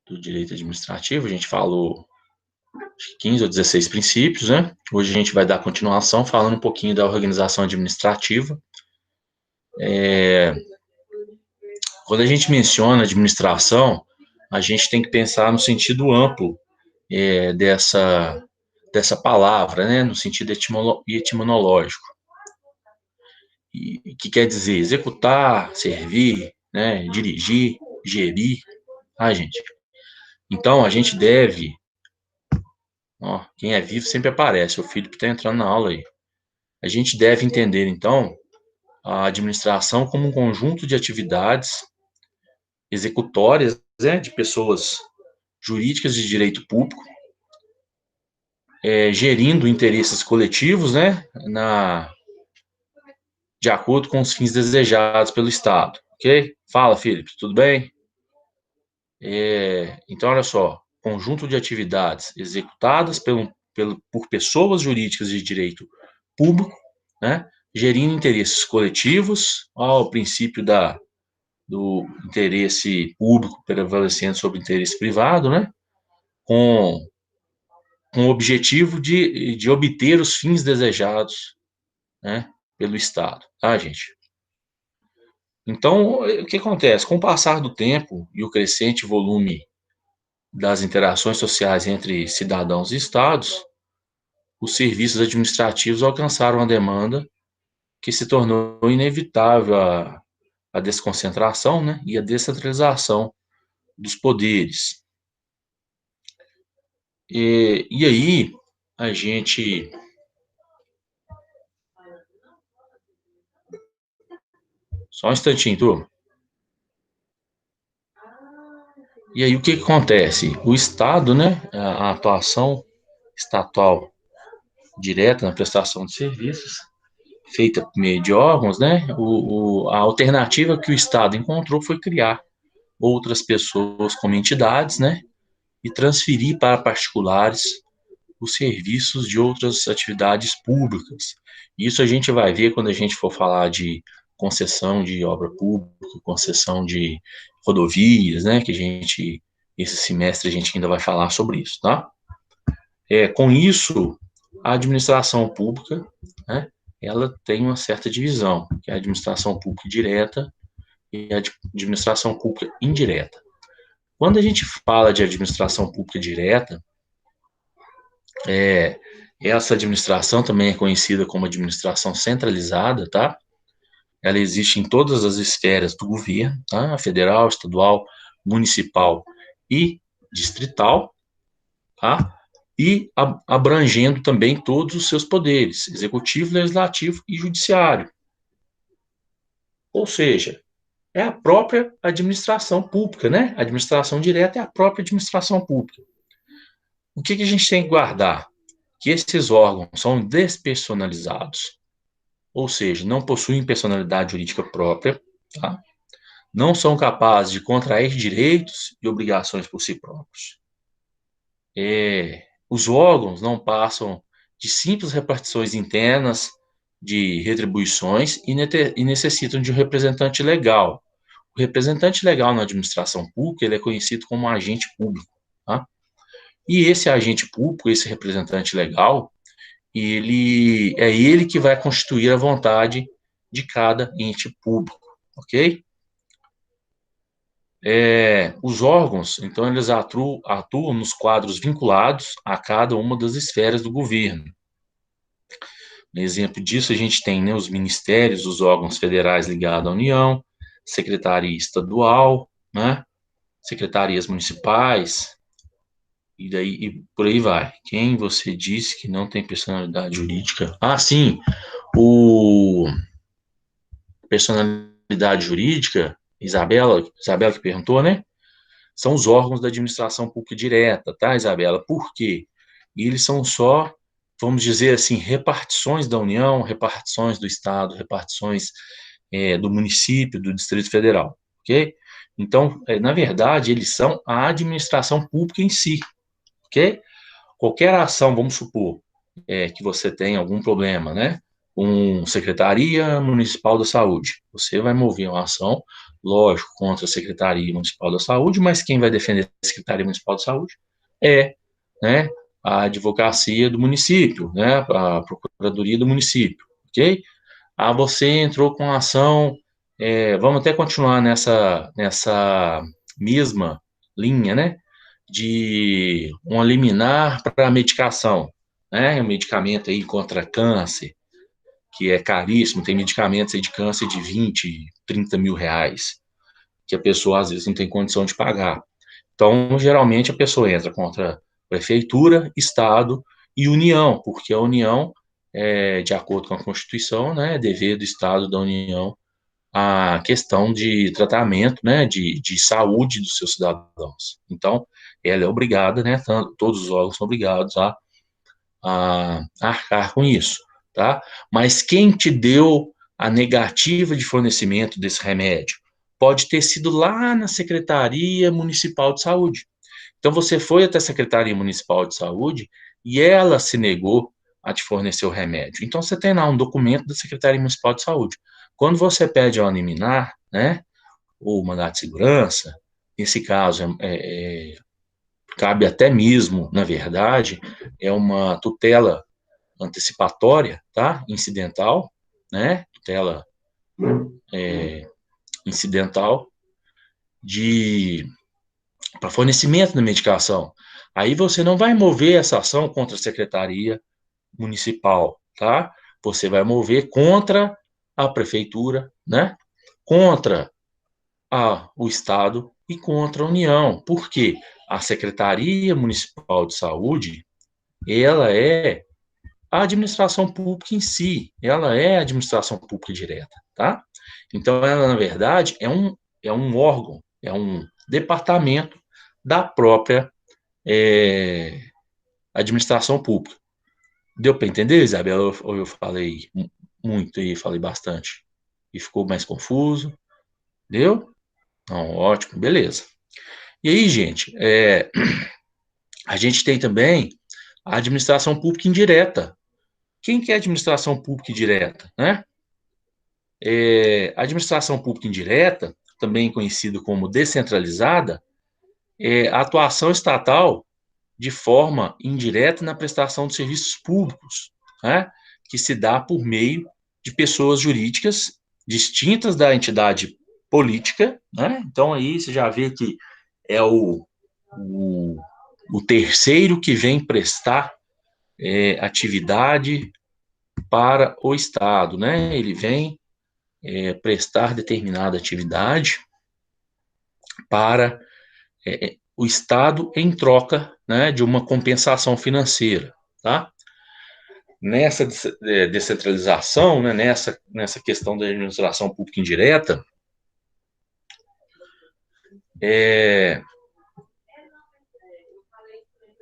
do direito administrativo. A gente falou 15 ou 16 princípios, né? Hoje a gente vai dar continuação falando um pouquinho da organização administrativa. Quando a gente menciona administração, a gente tem que pensar no sentido amplo dessa palavra, né? No sentido etimológico. E que quer dizer executar, servir, né? Dirigir, gerir. Gente. Então, a gente deve. Ó, quem é vivo sempre aparece. O Felipe está entrando na aula aí. A gente deve entender, então, a administração como um conjunto de atividades executórias, né, de pessoas jurídicas de direito público, gerindo interesses coletivos, né, de acordo com os fins desejados pelo Estado. Ok? Fala, Felipe, tudo bem? Então, olha só, conjunto de atividades executadas por pessoas jurídicas de direito público, né, gerindo interesses coletivos, ao princípio do interesse público prevalecendo sobre o interesse privado, né, com o objetivo de obter os fins desejados, né, pelo Estado, tá, gente? Então, o que acontece? Com o passar do tempo e o crescente volume das interações sociais entre cidadãos e estados, os serviços administrativos alcançaram uma demanda que se tornou inevitável a desconcentração, né, e a descentralização dos poderes. E aí, a gente. Só um instantinho, turma. E aí, o que acontece? O Estado, né, a atuação estatal direta na prestação de serviços, feita por meio de órgãos, né, a alternativa que o Estado encontrou foi criar outras pessoas como entidades, né, e transferir para particulares os serviços de outras atividades públicas. Isso a gente vai ver quando a gente for falar de concessão de obra pública, concessão de rodovias, né, que esse semestre a gente ainda vai falar sobre isso, tá? Com isso, a administração pública, né, ela tem uma certa divisão, que é a administração pública direta e a administração pública indireta. Quando a gente fala de administração pública direta, essa administração também é conhecida como administração centralizada, tá? Ela existe em todas as esferas do governo, tá? Federal, estadual, municipal e distrital, tá? E abrangendo também todos os seus poderes, executivo, legislativo e judiciário. Ou seja, é a própria administração pública, né? A administração direta é a própria administração pública. O que a gente tem que guardar? Que esses órgãos são despersonalizados, ou seja, não possuem personalidade jurídica própria, tá? Não são capazes de contrair direitos e obrigações por si próprios. Os órgãos não passam de simples repartições internas de retribuições e necessitam de um representante legal. O representante legal na administração pública ele é conhecido como agente público, tá? E esse agente público, esse representante legal, ele que vai constituir a vontade de cada ente público, ok? Os órgãos, então, eles atuam nos quadros vinculados a cada uma das esferas do governo. Um exemplo disso, a gente tem, né, os ministérios, os órgãos federais ligados à União, secretaria estadual, né, secretarias municipais, e por aí vai. Quem você disse que não tem personalidade jurídica? Sim, o personalidade jurídica, Isabela que perguntou, né? São os órgãos da administração pública direta, tá, Isabela? Por quê? E eles são só, vamos dizer assim, repartições da União, repartições do Estado, repartições do município, do Distrito Federal, ok? Então, na verdade, eles são a administração pública em si, ok? Qualquer ação, vamos supor, que você tem algum problema, né? Secretaria Municipal da Saúde. Você vai mover uma ação lógico, contra a Secretaria Municipal da Saúde, mas quem vai defender a Secretaria Municipal da Saúde é, né, a advocacia do município, né, a procuradoria do município, ok? Ah, você entrou com a ação, vamos até continuar nessa mesma linha, né, de uma liminar para medicação, né, um medicamento aí contra câncer, que é caríssimo, tem medicamentos aí de câncer de 20, 30 mil reais, que a pessoa às vezes não tem condição de pagar. Então, geralmente a pessoa entra contra prefeitura, estado e União, porque a União, de acordo com a Constituição, né, é dever do Estado da União a questão de tratamento, né, de saúde dos seus cidadãos. Então, ela é obrigada, né, todos os órgãos são obrigados a arcar com isso, tá? Mas quem te deu a negativa de fornecimento desse remédio? Pode ter sido lá na Secretaria Municipal de Saúde. Então, você foi até a Secretaria Municipal de Saúde e ela se negou a te fornecer o remédio. Então, você tem lá um documento da Secretaria Municipal de Saúde. Quando você pede ao liminar, né, ou mandado de segurança, nesse caso, cabe até mesmo, na verdade, é uma tutela antecipatória, tá? Incidental, né? Tutela incidental de para fornecimento da medicação. Aí você não vai mover essa ação contra a secretaria municipal, tá? Você vai mover contra a prefeitura, né? Contra o estado e contra a União. Por quê? A Secretaria Municipal de Saúde, ela é a administração pública em si, ela é a administração pública direta, tá? Então, ela, na verdade, é um órgão, é um departamento da própria administração pública. Deu para entender, Isabela? Ou eu falei muito e falei bastante? E ficou mais confuso? Deu? Não, ótimo, beleza. E aí, gente, a gente tem também a administração pública indireta. Quem que é a administração pública indireta, né? A administração pública indireta, também conhecida como descentralizada, é a atuação estatal de forma indireta na prestação de serviços públicos, né? Que se dá por meio de pessoas jurídicas distintas da entidade política, né? Então aí você já vê que é o, o terceiro que vem prestar atividade para o Estado, né? Ele vem prestar determinada atividade para o Estado em troca, né, de uma compensação financeira, tá? Nessa descentralização, né, nessa questão da administração pública indireta,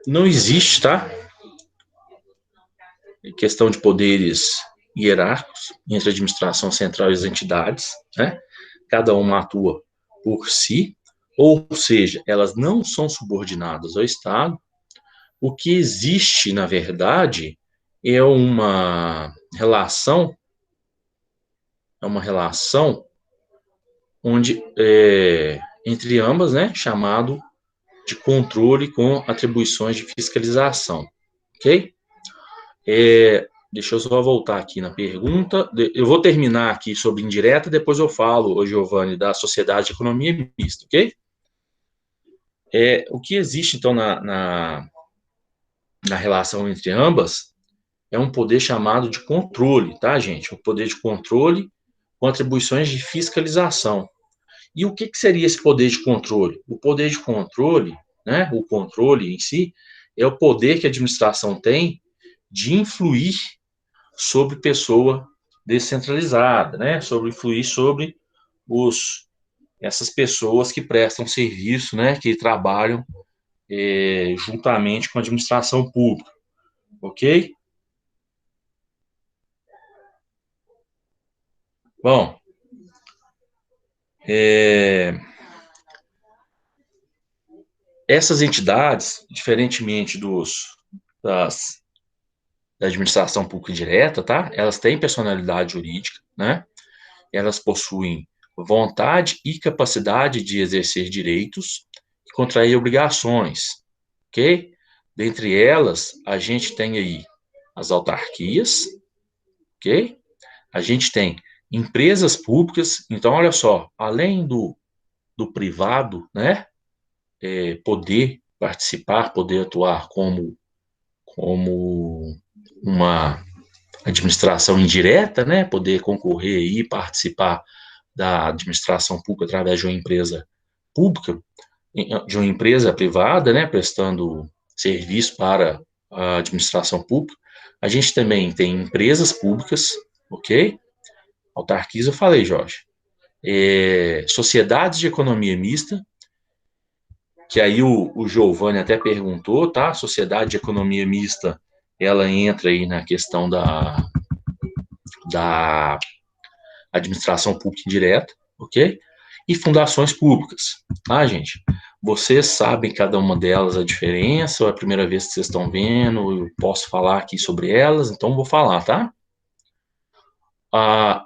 não existe, tá? Questão de poderes hierárquicos entre a administração central e as entidades, né? Cada uma atua por si, ou seja, elas não são subordinadas ao Estado. O que existe, na verdade, é uma relação onde entre ambas, né, chamado de controle com atribuições de fiscalização, ok? Deixa eu só voltar aqui na pergunta. Eu vou terminar aqui sobre indireta, depois eu falo, Giovanni, da sociedade de economia mista, ok? O que existe, então, na relação entre ambas é um poder chamado de controle, tá, gente? Um poder de controle com atribuições de fiscalização. E o que seria esse poder de controle? O poder de controle, né, o controle em si, é o poder que a administração tem de influir sobre pessoa descentralizada, né, sobre influir sobre essas pessoas que prestam serviço, né, que trabalham juntamente com a administração pública, ok? Bom, essas entidades, diferentemente das, da administração pública direta, tá? Elas têm personalidade jurídica, né? Elas possuem vontade e capacidade de exercer direitos e contrair obrigações, ok? Dentre elas, a gente tem aí as autarquias, ok? A gente tem empresas públicas, então, olha só, além do privado, né, poder participar, poder atuar como uma administração indireta, né, poder concorrer e participar da administração pública através de uma empresa pública, de uma empresa privada, né, prestando serviço para a administração pública. A gente também tem empresas públicas, ok? Autarquias, eu falei, Jorge. Sociedades de economia mista, que aí o Giovanni até perguntou, tá? Sociedade de economia mista, ela entra aí na questão da administração pública indireta, ok? E fundações públicas, tá, gente? Vocês sabem cada uma delas a diferença, ou é a primeira vez que vocês estão vendo, eu posso falar aqui sobre elas, então vou falar, tá? Ah,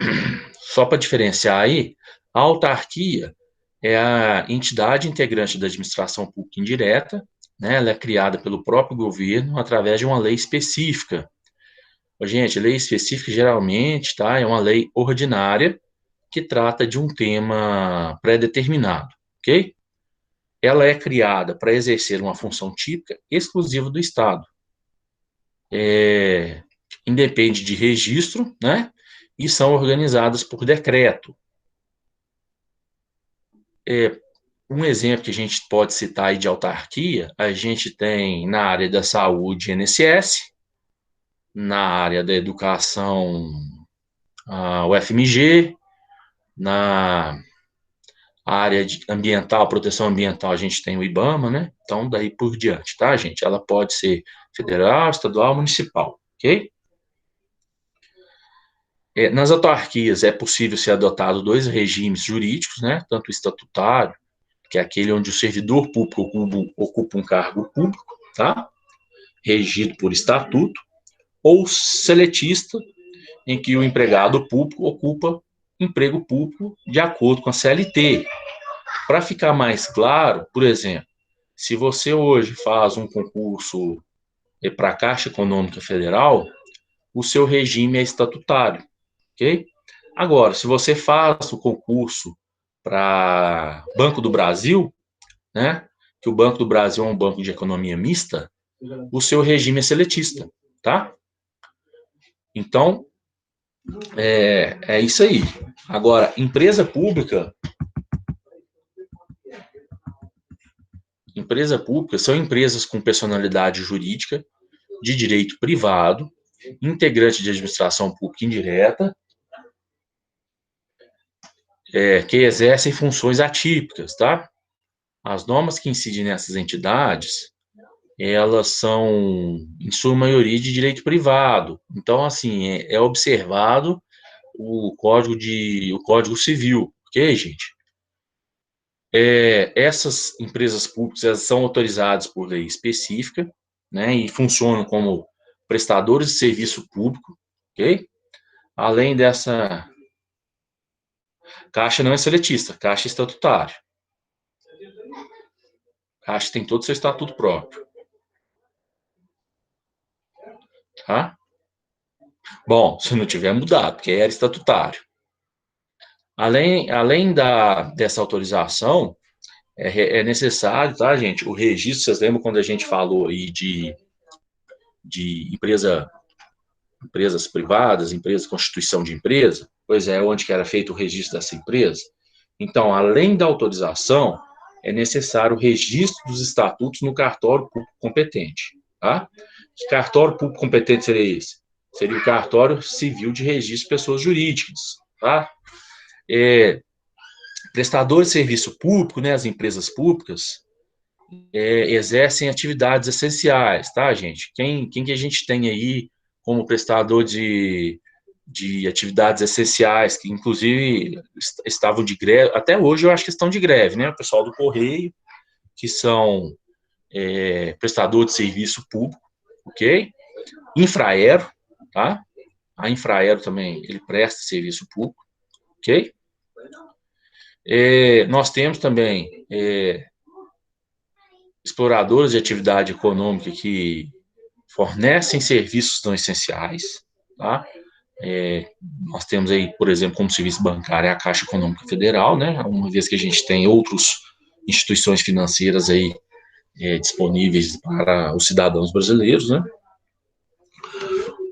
só para diferenciar aí, a autarquia é a entidade integrante da administração pública indireta, né? Ela é criada pelo próprio governo através de uma lei específica. Gente, lei específica geralmente, tá? É uma lei ordinária que trata de um tema pré-determinado, ok? Ela é criada para exercer uma função típica exclusiva do Estado. Independe de registro, né? E são organizadas por decreto. Um exemplo que a gente pode citar aí de autarquia, a gente tem na área da saúde INSS, na área da educação a UFMG, na área ambiental, proteção ambiental, a gente tem o IBAMA, né? Então, daí por diante, tá, gente? Ela pode ser federal, estadual, municipal, ok? Nas autarquias é possível ser adotado dois regimes jurídicos, né? Tanto o estatutário, que é aquele onde o servidor público ocupa um cargo público, tá? Regido por estatuto, ou seletista, em que o empregado público ocupa emprego público de acordo com a CLT. Para ficar mais claro, por exemplo, se você hoje faz um concurso para a Caixa Econômica Federal, o seu regime é estatutário, ok? Agora, se você faz o concurso para Banco do Brasil, né, que o Banco do Brasil é um banco de economia mista, o seu regime é seletista, tá? Então, é isso aí. Agora, empresa pública são empresas com personalidade jurídica de direito privado, integrante de administração pública indireta, que exercem funções atípicas, tá? As normas que incidem nessas entidades, elas são, em sua maioria, de direito privado. Então, assim, é observado o Código Civil, ok, gente? Essas empresas públicas elas são autorizadas por lei específica, né, e funcionam como prestadores de serviço público, ok? Além dessa, Caixa não é seletista, Caixa é estatutário. Caixa tem todo o seu estatuto próprio, tá? Bom, se não tiver mudado, porque era estatutário. Além dessa autorização, é necessário, tá, gente? O registro, vocês lembram quando a gente falou aí de empresas privadas, empresas, constituição de empresa? Pois é, onde que era feito o registro dessa empresa? Então, além da autorização, é necessário o registro dos estatutos no cartório público competente, tá? Que cartório público competente seria esse? Seria o cartório civil de registro de pessoas jurídicas, tá? Prestadores de serviço público, né, as empresas públicas, exercem atividades essenciais, tá, gente? Quem que a gente tem aí como prestador de atividades essenciais, que inclusive estavam de greve, até hoje eu acho que estão de greve, né? O pessoal do Correio, que são prestador de serviço público, ok? Infraero, tá? A Infraero também, ele presta serviço público, ok? Nós temos também exploradores de atividade econômica que fornecem serviços não essenciais, tá? Nós temos aí, por exemplo, como serviço bancário, a Caixa Econômica Federal, né? Uma vez que a gente tem outras instituições financeiras aí disponíveis para os cidadãos brasileiros, né?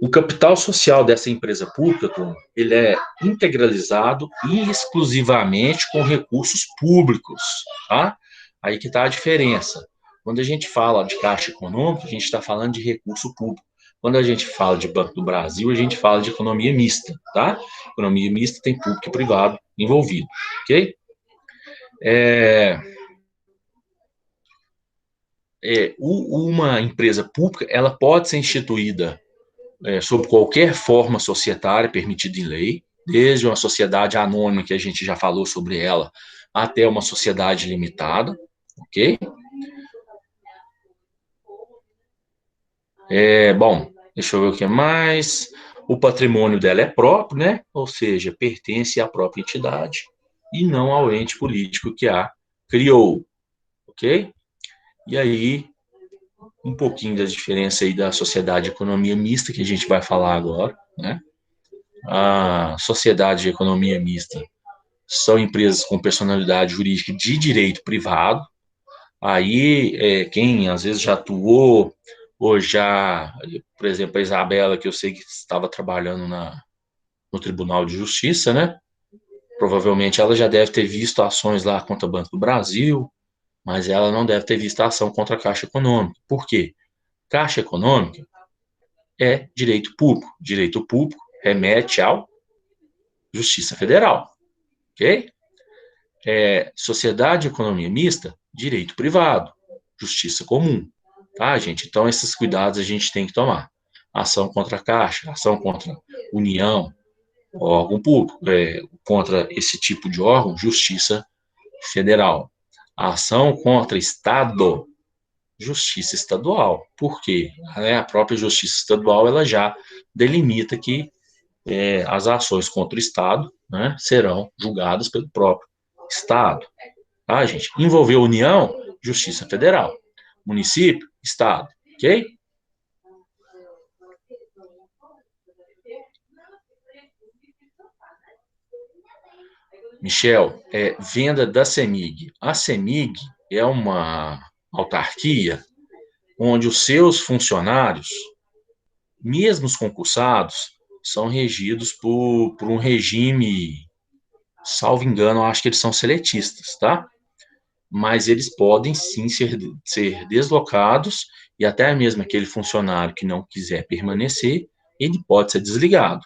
O capital social dessa empresa pública, Tom, ele é integralizado e exclusivamente com recursos públicos, tá? Aí que está a diferença. Quando a gente fala de Caixa Econômica, a gente está falando de recurso público. Quando a gente fala de Banco do Brasil, a gente fala de economia mista, tá? Economia mista tem público e privado envolvido, ok? É, uma empresa pública, ela pode ser instituída sob qualquer forma societária permitida em lei, desde uma sociedade anônima, que a gente já falou sobre ela, até uma sociedade limitada, ok? Bom, deixa eu ver o que mais. O patrimônio dela é próprio, né? Ou seja, pertence à própria entidade e não ao ente político que a criou, ok? E aí, um pouquinho da diferença aí da sociedade de economia mista, que a gente vai falar agora, né? A sociedade de economia mista são empresas com personalidade jurídica de direito privado. Aí, quem às vezes já atuou, ou já, por exemplo, a Isabela, que eu sei que estava trabalhando no Tribunal de Justiça, né? Provavelmente ela já deve ter visto ações lá contra o Banco do Brasil, mas ela não deve ter visto a ação contra a Caixa Econômica. Por quê? Caixa Econômica é direito público. Direito público remete ao Justiça Federal, ok? Sociedade de economia mista, direito privado, justiça comum, tá, gente? Então, esses cuidados a gente tem que tomar. Ação contra a Caixa, ação contra União, órgão público, contra esse tipo de órgão, Justiça Federal. A ação contra Estado, Justiça Estadual. Por quê? A própria Justiça Estadual ela já delimita que as ações contra o Estado, né, serão julgadas pelo próprio Estado. Tá, gente? Envolveu União, Justiça Federal. Município, Estado. Ok? Michel, venda da CEMIG. A CEMIG é uma autarquia onde os seus funcionários, mesmo os concursados, são regidos por um regime, salvo engano, eu acho que eles são seletistas, tá? Mas eles podem sim ser deslocados e até mesmo aquele funcionário que não quiser permanecer, ele pode ser desligado.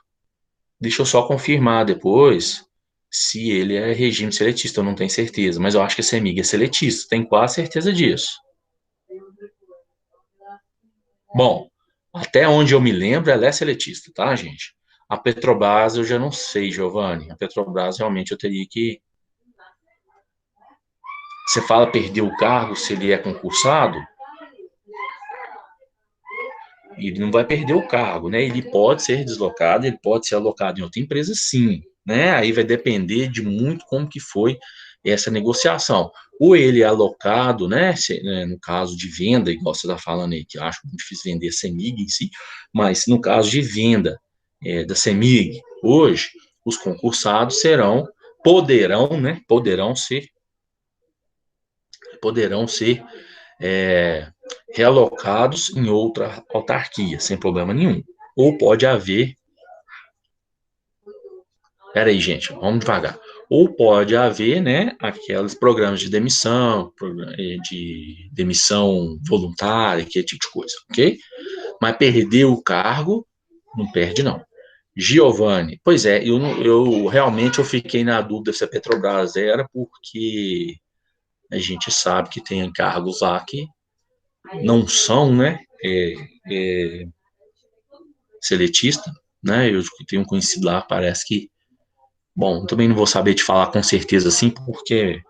Deixa eu só confirmar depois se ele é regime seletista, eu não tenho certeza, mas eu acho que a CEMIG é seletista, tenho quase certeza disso. Bom, até onde eu me lembro, ela é seletista, tá, gente? A Petrobras eu já não sei, Giovanni. A Petrobras realmente eu teria que. Você fala perder o cargo se ele é concursado? Ele não vai perder o cargo, né? Ele pode ser deslocado, ele pode ser alocado em outra empresa, sim, né? Aí vai depender de muito como que foi essa negociação. Ou ele é alocado, né? No caso de venda, igual você está falando aí, que eu acho muito difícil vender a CEMIG em si, mas no caso de venda da CEMIG, hoje, os concursados poderão, né? Poderão ser é, realocados em outra autarquia, sem problema nenhum. Ou pode haver. Peraí, gente, vamos devagar. Ou pode haver, né, aqueles programas de demissão voluntária, que tipo de coisa, ok? Mas perder o cargo, não perde, não. Giovanni, pois é, eu realmente eu fiquei na dúvida se a Petrobras era, porque a gente sabe que tem encargos lá que não são, né, seletista, né? Eu tenho um conhecido lá, parece que. Bom, também não vou saber te falar com certeza assim, porque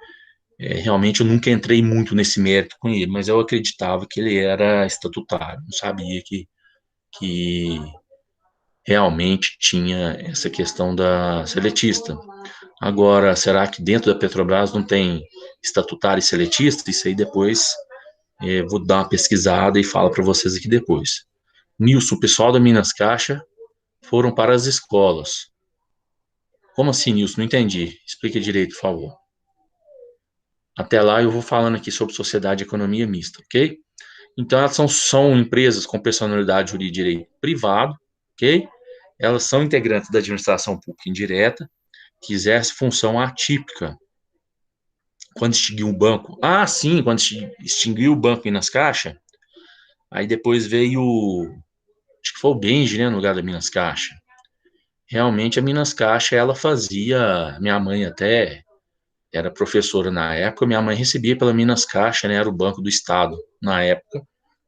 realmente eu nunca entrei muito nesse mérito com ele, mas eu acreditava que ele era estatutário, não sabia que realmente tinha essa questão da seletista. Agora, será que dentro da Petrobras não tem estatutário e seletista? Isso aí depois vou dar uma pesquisada e falo para vocês aqui depois. Nilson, o pessoal da Minas Caixa foram para as escolas. Como assim, Nilson? Não entendi. Explica direito, por favor. Até lá eu vou falando aqui sobre sociedade e economia mista, ok? Então, elas são empresas com personalidade jurídica de direito privado, ok? Elas são integrantes da administração pública indireta, que exerce função atípica. Quando extinguiu o banco, sim, quando extinguiu o banco Minas Caixa, aí depois veio, acho que foi o Benji, né, no lugar da Minas Caixa. Realmente a Minas Caixa, ela fazia, minha mãe até era professora na época, minha mãe recebia pela Minas Caixa, né, era o Banco do Estado na época,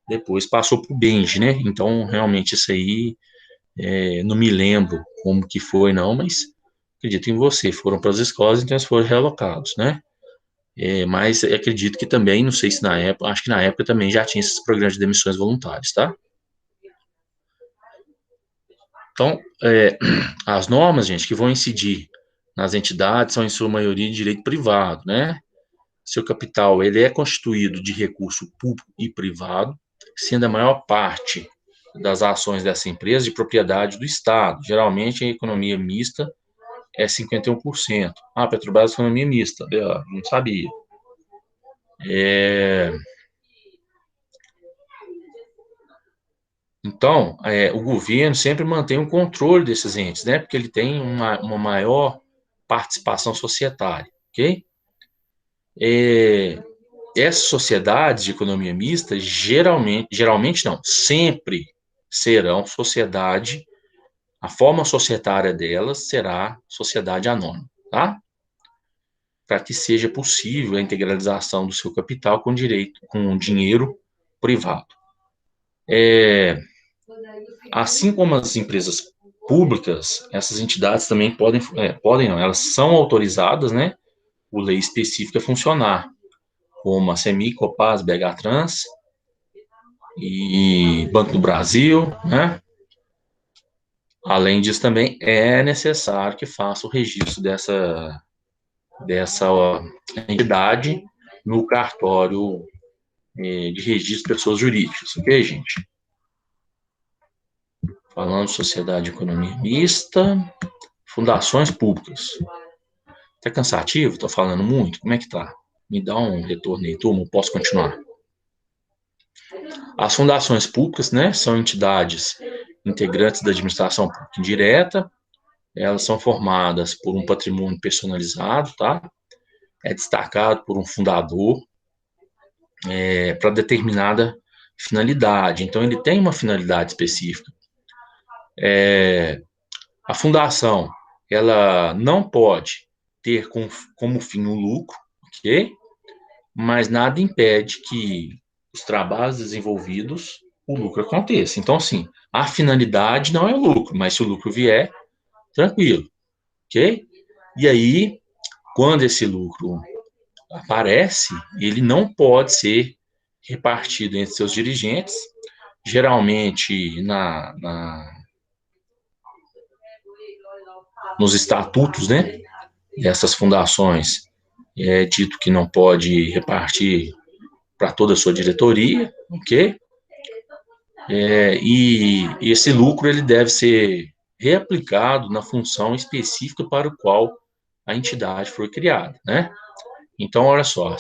depois passou para o Benji, né, então realmente isso aí, não me lembro como que foi não, mas acredito em você, foram para as escolas, então eles foram realocados, né. Mas acredito que também, não sei se na época, acho que na época também já tinha esses programas de demissões voluntárias, tá? Então, as normas, gente, que vão incidir nas entidades são, em sua maioria, de direito privado, né? Seu capital, ele é constituído de recurso público e privado, sendo a maior parte das ações dessa empresa de propriedade do Estado. Geralmente, a economia mista é 51%. Petrobras é economia mista. Eu não sabia. É, Então, o governo sempre mantém o controle desses entes, né? Porque ele tem uma maior participação societária, ok? É, Essas sociedades de economia mista, geralmente não, sempre serão sociedade, a forma societária delas será sociedade anônima, tá? Para que seja possível a integralização do seu capital com dinheiro privado. Assim como as empresas públicas, essas entidades também podem não, elas são autorizadas, né, por lei específica a funcionar, como a CEMIG, Copasa, BH Trans e Banco do Brasil, né? Além disso, também é necessário que faça o registro dessa entidade no cartório de registro de pessoas jurídicas, ok, gente? Falando de sociedade de economia mista, fundações públicas. Tá cansativo? Tô falando muito? Como é que tá? Me dá um retorno aí, turma. Posso continuar? As fundações públicas, né, são entidades integrantes da administração pública indireta. Elas são formadas por um patrimônio personalizado, tá? É destacado por um fundador para determinada finalidade. Então, ele tem uma finalidade específica. A fundação, ela não pode ter como fim o lucro, ok? Mas nada impede que os trabalhos desenvolvidos, o lucro aconteça. Então, assim, a finalidade não é o lucro, mas se o lucro vier, tranquilo, ok? E aí, quando esse lucro aparece, ele não pode ser repartido entre seus dirigentes, geralmente nos estatutos, né, dessas fundações, é dito que não pode repartir para toda a sua diretoria, ok? E esse lucro ele deve ser reaplicado na função específica para o qual a entidade foi criada, né? Então, olha só,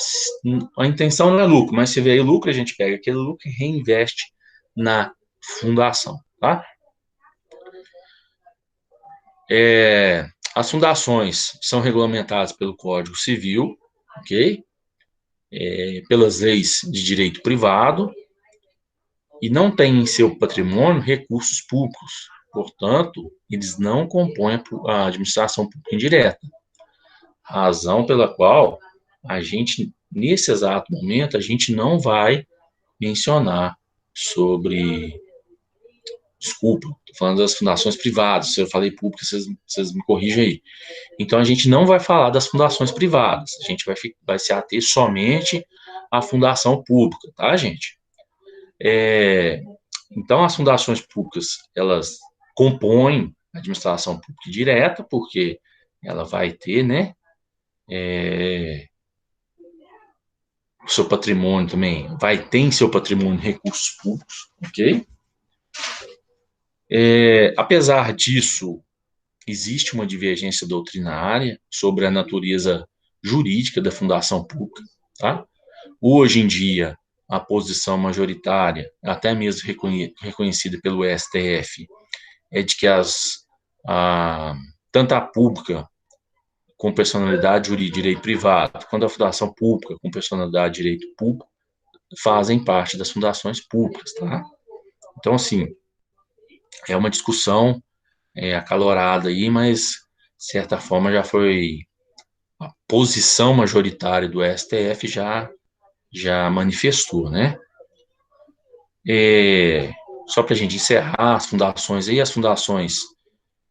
a intenção não é lucro, mas se vier lucro, a gente pega aquele lucro e reinveste na fundação, tá? As fundações são regulamentadas pelo Código Civil, ok? Pelas leis de direito privado, e não têm em seu patrimônio recursos públicos. Portanto, eles não compõem a administração pública indireta. Razão pela qual a gente, nesse exato momento, a gente não vai mencionar sobre. Desculpa, estou falando das fundações privadas. Se eu falei públicas, vocês me corrigem aí. Então, a gente não vai falar das fundações privadas. A gente vai se ater somente à fundação pública, tá, gente? Então, as fundações públicas, elas compõem a administração pública direta, porque ela vai ter, né, o seu patrimônio também, vai ter em seu patrimônio recursos públicos, ok? Apesar disso, existe uma divergência doutrinária sobre a natureza jurídica da fundação pública, tá? Hoje em dia, a posição majoritária, até mesmo reconhecida pelo STF, é de que tanto a pública com personalidade jurídica, direito privado, quanto a fundação pública com personalidade direito público, fazem parte das fundações públicas, tá? Então, assim, é uma discussão acalorada aí, mas, de certa forma, já foi a posição majoritária do STF já manifestou, né? Só para a gente encerrar as fundações aí, as fundações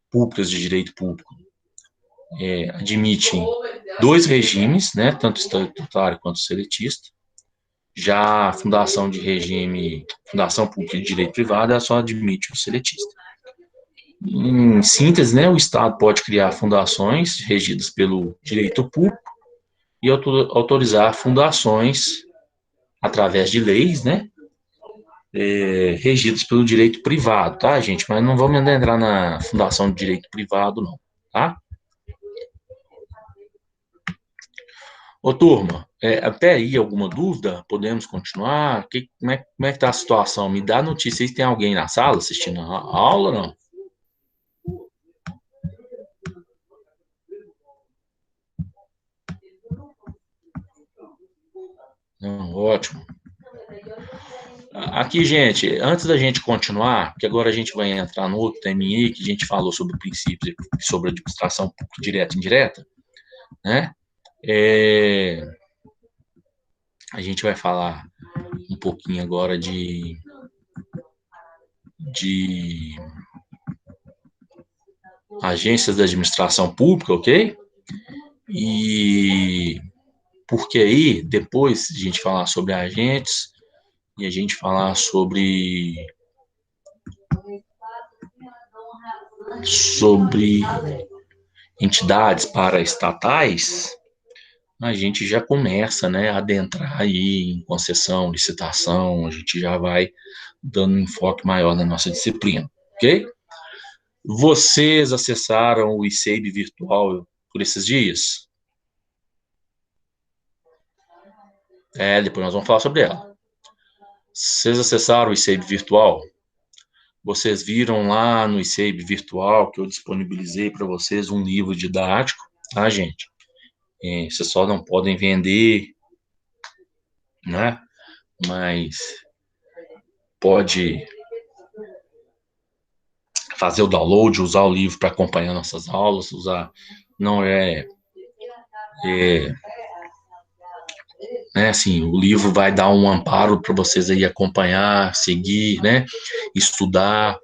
públicas de direito público admitem dois regimes, né, tanto estatutário quanto seletista. Já a fundação pública de direito privado, ela só admite o seletista. Em síntese, né, o Estado pode criar fundações regidas pelo direito público e autorizar fundações através de leis, né, regidas pelo direito privado, tá, gente? Mas não vamos entrar na fundação de direito privado, não, tá? Ô, turma, até aí alguma dúvida? Podemos continuar? Como é que tá a situação? Me dá notícia aí se tem alguém na sala assistindo a aula ou não? Não, ótimo. Aqui, gente, antes da gente continuar, porque agora a gente vai entrar no outro TMI, que a gente falou sobre o princípio, sobre a administração pública direta e indireta, né? A gente vai falar um pouquinho agora de agências da administração pública, ok? E porque aí, depois de a gente falar sobre agentes e a gente falar sobre entidades paraestatais, a gente já começa, né, a adentrar aí em concessão, licitação, a gente já vai dando um enfoque maior na nossa disciplina, ok? Vocês acessaram o ICEIB virtual por esses dias? Depois nós vamos falar sobre ela. Vocês acessaram o ICEIB virtual? Vocês viram lá no ICEIB virtual que eu disponibilizei para vocês um livro didático, tá, gente? Vocês só não podem vender, né? Mas pode fazer o download, usar o livro para acompanhar nossas aulas, não é, né, assim, o livro vai dar um amparo para vocês aí acompanhar, seguir, né, estudar,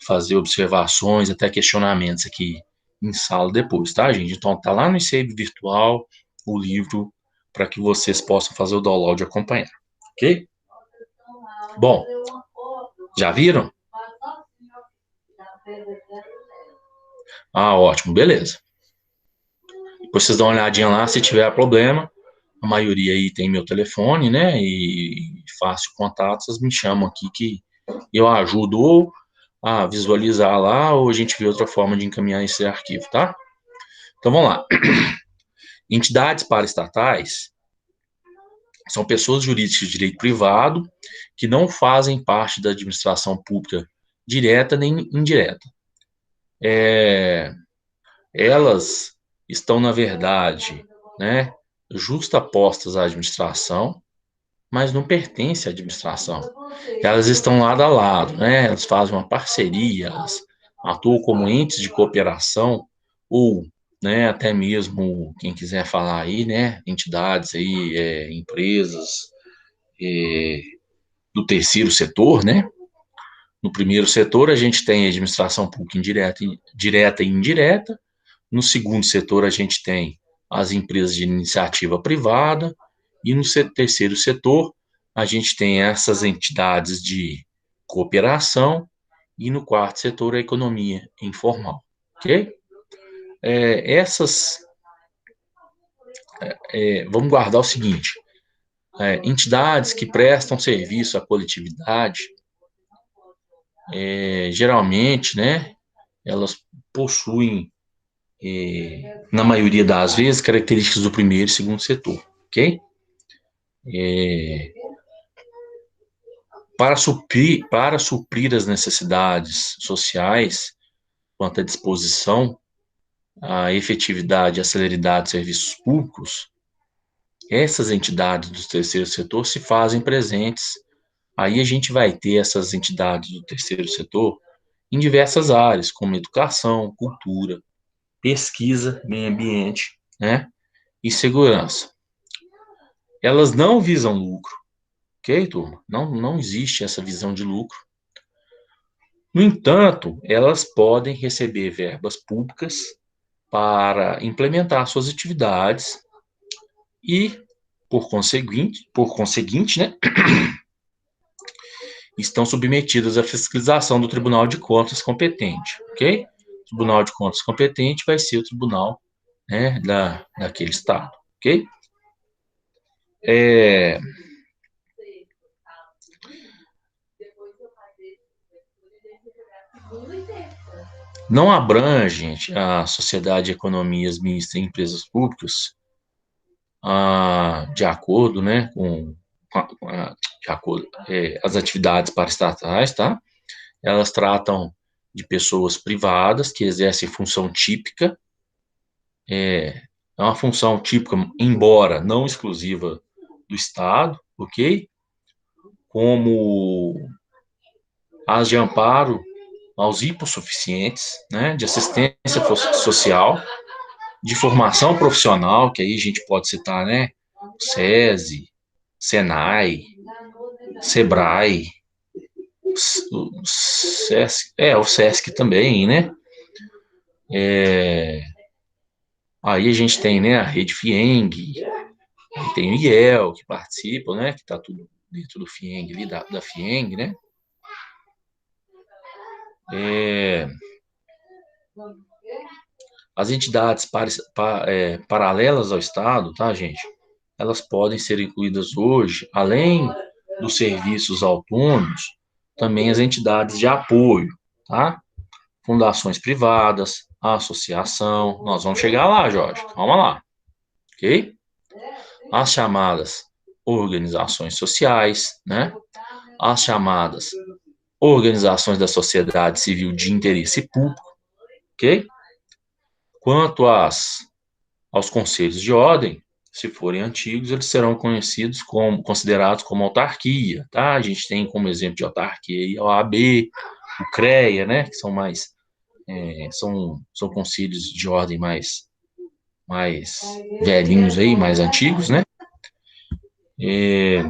fazer observações, até questionamentos aqui em sala depois, tá, gente? Então tá lá no ICEIB virtual o livro para que vocês possam fazer o download e acompanhar, ok? Bom, já viram? Ótimo, beleza. Depois vocês dão uma olhadinha lá, se tiver problema, a maioria aí tem meu telefone, né, e fácil contato, vocês me chamam aqui que eu ajudo ou a visualizar lá, ou a gente vê outra forma de encaminhar esse arquivo, tá? Então vamos lá. Entidades paraestatais são pessoas jurídicas de direito privado que não fazem parte da administração pública direta nem indireta. Elas estão, na verdade, né, justapostas à administração, mas não pertencem à administração. Elas estão lado a lado, né? Elas fazem uma parceria, elas atuam como entes de cooperação ou, né, até mesmo quem quiser falar aí, né, entidades aí, empresas do terceiro setor, né? No primeiro setor a gente tem a administração pública indireta, direta e indireta. No segundo setor a gente tem as empresas de iniciativa privada e no terceiro setor a gente tem essas entidades de cooperação E no quarto setor, a economia informal, ok? Vamos guardar o seguinte, entidades que prestam serviço à coletividade, geralmente, né, elas possuem, na maioria das vezes, características do primeiro e segundo setor, ok? É, para suprir as necessidades sociais, quanto à disposição, a efetividade e a celeridade dos serviços públicos, essas entidades do terceiro setor se fazem presentes. Aí a gente vai ter essas entidades do terceiro setor em diversas áreas, como educação, cultura, pesquisa, meio ambiente, né, e segurança. Elas não visam lucro, ok, turma? Não existe essa visão de lucro. No entanto, elas podem receber verbas públicas para implementar suas atividades e, por conseguinte, né, estão submetidas à fiscalização do Tribunal de Contas competente, ok? O Tribunal de Contas competente vai ser o tribunal, né, daquele estado, ok? É, não abrange a sociedade de economias mistas em empresas públicas, de acordo, né, de acordo, as atividades paraestatais, tá? Elas tratam de pessoas privadas que exercem função típica, é uma função típica, embora não exclusiva do Estado, ok? Como as de amparo aos hipossuficientes, né, de assistência social, de formação profissional, que aí a gente pode citar, né, o SESI, Senai, Sebrae, o SESC, o SESC também, né? Aí a gente tem, né, a Rede FIENG, tem o IEL que participa, né, que está tudo dentro do FIENG, ali da FIENG, né? É, as entidades paralelas ao Estado, tá, gente? Elas podem ser incluídas hoje, além dos serviços autônomos, também as entidades de apoio, tá? Fundações privadas, associação. Nós vamos chegar lá, Jorge. Calma lá, ok? As chamadas organizações sociais, né? As chamadas organizações da sociedade civil de interesse público, ok? Quanto aos conselhos de ordem, se forem antigos, eles serão considerados como autarquia, tá? A gente tem como exemplo de autarquia a OAB, o CREA, né? Que são são conselhos de ordem mais velhinhos aí, mais antigos, né? É,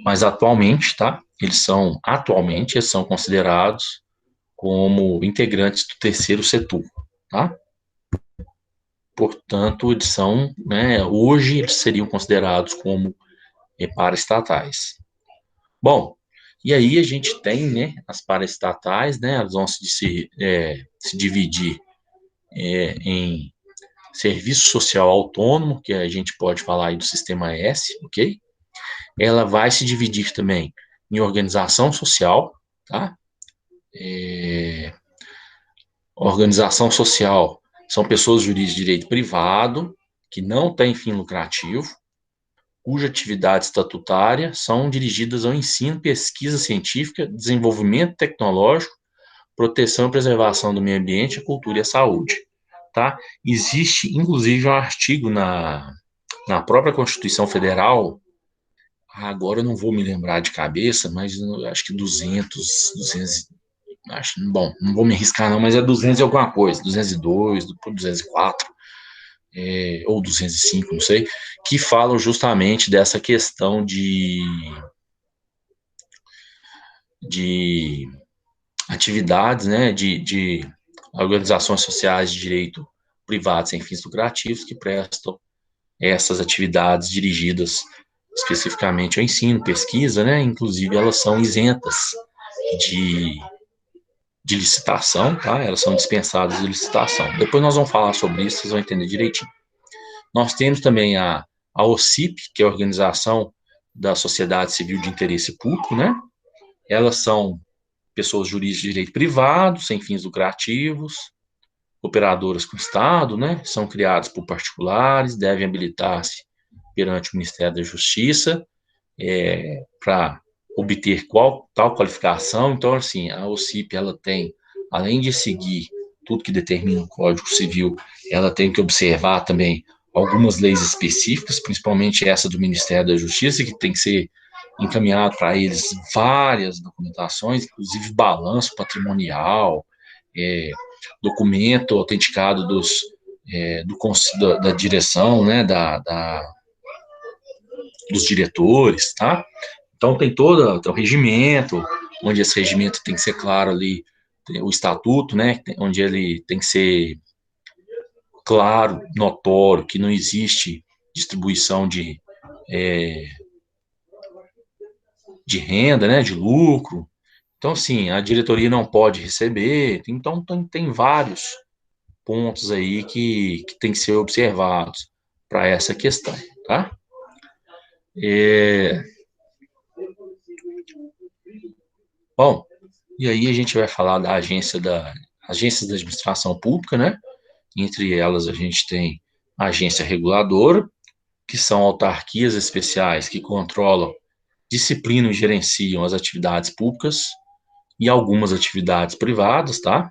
mas atualmente eles são considerados como integrantes do terceiro setor, tá? Portanto, eles são, né, hoje eles seriam considerados como paraestatais. Bom, e aí a gente tem, né, as paraestatais, né, elas vão se dividir em serviço social autônomo, que a gente pode falar aí do sistema S, ok? Ela vai se dividir também em organização social, tá? Organização social são pessoas jurídicas de direito privado, que não têm fim lucrativo, cuja atividade estatutária são dirigidas ao ensino, pesquisa científica, desenvolvimento tecnológico, proteção e preservação do meio ambiente, a cultura e a saúde, tá? Existe, inclusive, um artigo na própria Constituição Federal, agora eu não vou me lembrar de cabeça, mas eu acho que 200, acho, bom, não vou me arriscar não, mas é 200 e alguma coisa, 202, 204, ou 205, não sei, que falam justamente dessa questão de atividades, né, de organizações sociais de direito privado sem fins lucrativos que prestam essas atividades dirigidas especificamente ao ensino, pesquisa, né, inclusive elas são isentas de, de licitação, tá? Elas são dispensadas de licitação. Depois nós vamos falar sobre isso, vocês vão entender direitinho. Nós temos também a OCIP, que é a Organização da Sociedade Civil de Interesse Público, né? Elas são pessoas jurídicas de direito privado, sem fins lucrativos, operadoras com o Estado, né? São criadas por particulares, devem habilitar-se perante o Ministério da Justiça para obter tal qualificação. Então, assim, a OCIP, ela tem, além de seguir tudo que determina o Código Civil, ela tem que observar também algumas leis específicas, principalmente essa do Ministério da Justiça, que tem que ser encaminhado para eles várias documentações, inclusive balanço patrimonial, documento autenticado da direção, né, dos diretores, tá? Então tem todo o regimento, onde esse regimento tem que ser claro ali, o estatuto, né, onde ele tem que ser claro, notório, que não existe distribuição de renda, né, de lucro. Então, assim, a diretoria não pode receber. Então, tem vários pontos aí que tem que ser observados para essa questão, tá? Bom, e aí a gente vai falar da agências da administração pública, né? Entre elas a gente tem a agência reguladora, que são autarquias especiais que controlam, disciplinam e gerenciam as atividades públicas e algumas atividades privadas, tá?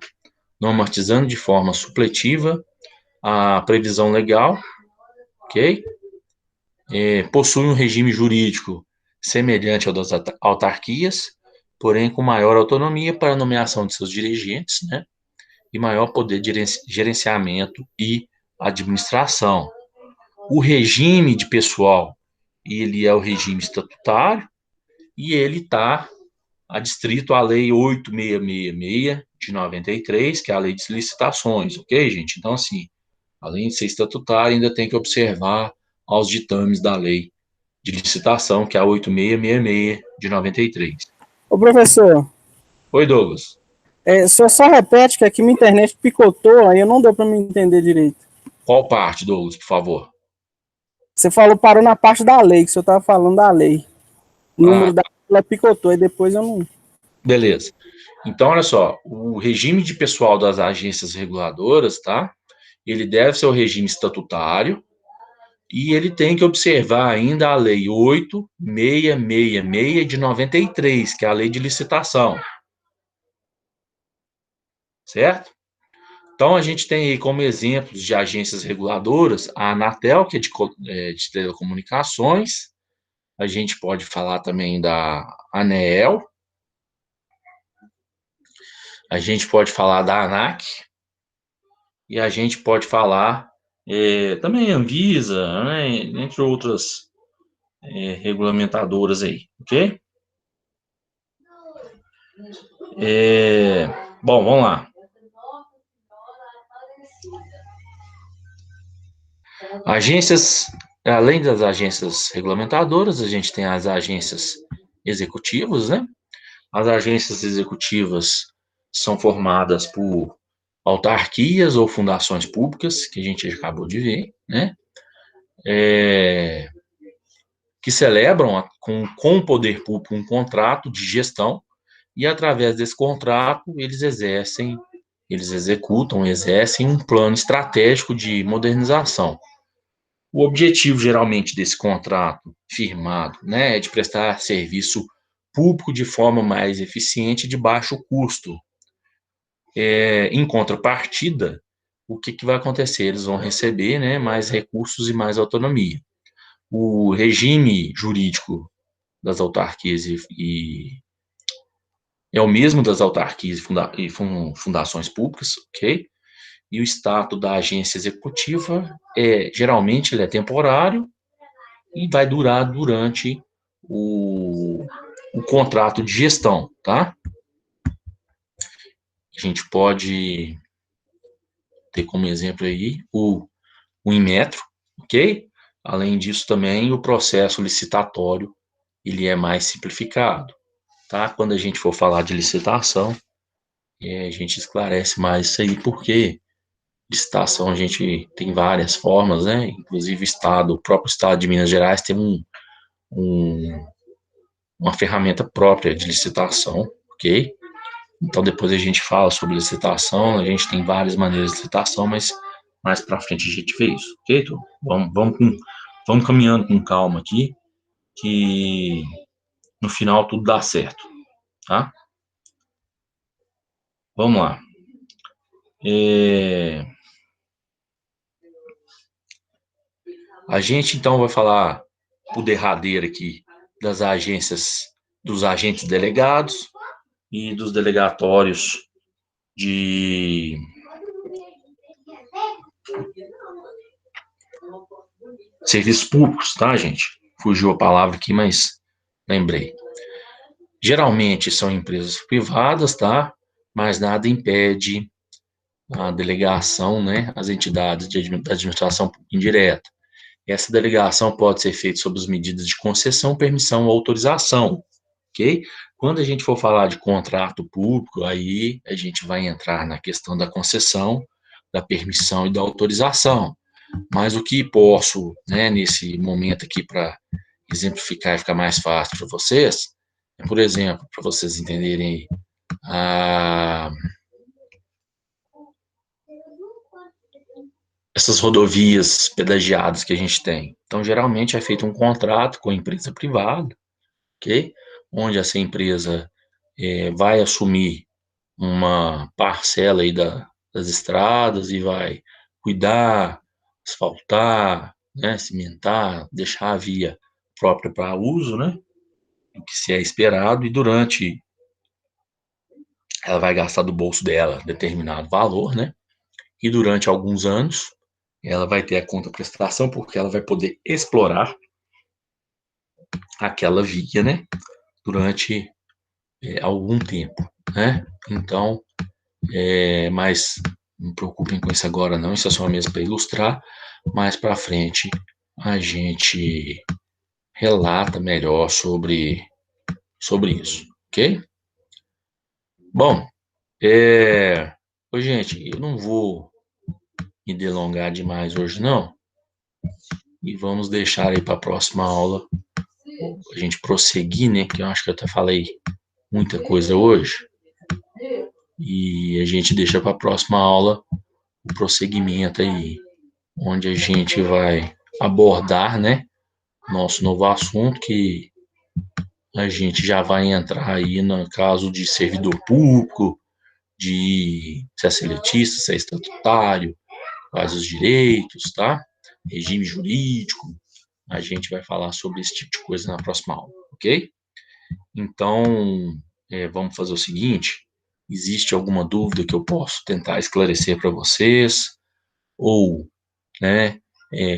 Normatizando de forma supletiva a previsão legal, ok? Possui um regime jurídico semelhante ao das autarquias, porém com maior autonomia para a nomeação de seus dirigentes, né? E maior poder de gerenciamento e administração. O regime de pessoal, ele é o regime estatutário e ele está adstrito à Lei 8666 de 93, que é a Lei de Licitações, ok, gente? Então, assim, além de ser estatutário, ainda tem que observar aos ditames da Lei de Licitação, que é a 8666 de 93. Ô, professor, Oi, Douglas. o senhor só repete que aqui minha internet picotou, aí eu não deu para me entender direito. Qual parte, Douglas, por favor? Você parou na parte da lei, que o senhor estava falando da lei. O número da lei picotou, e depois eu não... Beleza. Então, olha só, o regime de pessoal das agências reguladoras, tá? Ele deve ser o regime estatutário e ele tem que observar ainda a Lei 8666 de 93, que é a Lei de Licitação. Certo? Então, a gente tem aí como exemplos de agências reguladoras a Anatel, que é de telecomunicações. A gente pode falar também da ANEEL. A gente pode falar da ANAC. E a gente pode falar também Anvisa, né, entre outras regulamentadoras aí, ok? Bom, vamos lá. Agências, além das agências regulamentadoras, a gente tem as agências executivas, né? As agências executivas são formadas por autarquias ou fundações públicas, que a gente acabou de ver, né? Que celebram com o poder público um contrato de gestão e, através desse contrato, eles exercem um plano estratégico de modernização. O objetivo, geralmente, desse contrato firmado, né, é de prestar serviço público de forma mais eficiente e de baixo custo. Em contrapartida, o que vai acontecer? Eles vão receber, né, mais recursos e mais autonomia. O regime jurídico das autarquias é o mesmo das autarquias e fundações públicas, ok? E o status da agência executiva geralmente ele é temporário e vai durar durante o contrato de gestão, tá? A gente pode ter como exemplo aí o Inmetro, ok? Além disso também o processo licitatório ele é mais simplificado, tá? Quando a gente for falar de licitação, a gente esclarece mais isso aí, porque licitação a gente tem várias formas, né? Inclusive o Estado, o próprio Estado de Minas Gerais tem um, uma ferramenta própria de licitação, ok? Então depois a gente fala sobre licitação, a gente tem várias maneiras de licitação, mas mais para frente a gente vê isso, ok? Então, vamos caminhando com calma aqui, que no final tudo dá certo, tá? Vamos lá. A gente então vai falar o derradeiro aqui das agências, dos agentes delegados e dos delegatórios de serviços públicos, tá, gente? Fugiu a palavra aqui, mas lembrei. Geralmente são empresas privadas, tá? Mas nada impede a delegação, né, às entidades de administração indireta. Essa delegação pode ser feita sob as medidas de concessão, permissão ou autorização, ok? Quando a gente for falar de contrato público, aí a gente vai entrar na questão da concessão, da permissão e da autorização. Mas o que posso, né, nesse momento aqui, para exemplificar e ficar mais fácil para vocês, é, por exemplo, para vocês entenderem a, essas rodovias pedagiadas que a gente tem. Então, geralmente é feito um contrato com a empresa privada, ok? Onde essa empresa vai assumir uma parcela aí das estradas e vai cuidar, asfaltar, né, cimentar, deixar a via própria para uso, né? O que se é esperado, e durante ela vai gastar do bolso dela determinado valor, né? E durante alguns anos ela vai ter a contraprestação, porque ela vai poder explorar aquela via, né? Durante algum tempo, né? Então, mas não me preocupem com isso agora não, isso é só mesmo para ilustrar. Mais para frente a gente relata melhor sobre isso, ok? Bom, gente, eu não vou me delongar demais hoje não, e vamos deixar aí para a próxima aula a gente prosseguir, né? Que eu acho que eu até falei muita coisa hoje, e a gente deixa para a próxima aula o prosseguimento aí, onde a gente vai abordar, né, nosso novo assunto, que a gente já vai entrar aí no caso de servidor público, de se é seletista, se é estatutário, quais os direitos, tá? Regime jurídico. A gente vai falar sobre esse tipo de coisa na próxima aula, ok? Então, vamos fazer o seguinte: existe alguma dúvida que eu posso tentar esclarecer para vocês? Ou, né,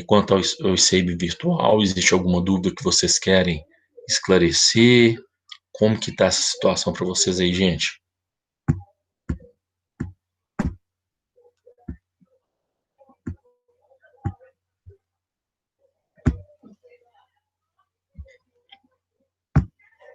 quanto ao ICEIB virtual, existe alguma dúvida que vocês querem esclarecer? Como que está essa situação para vocês aí, gente?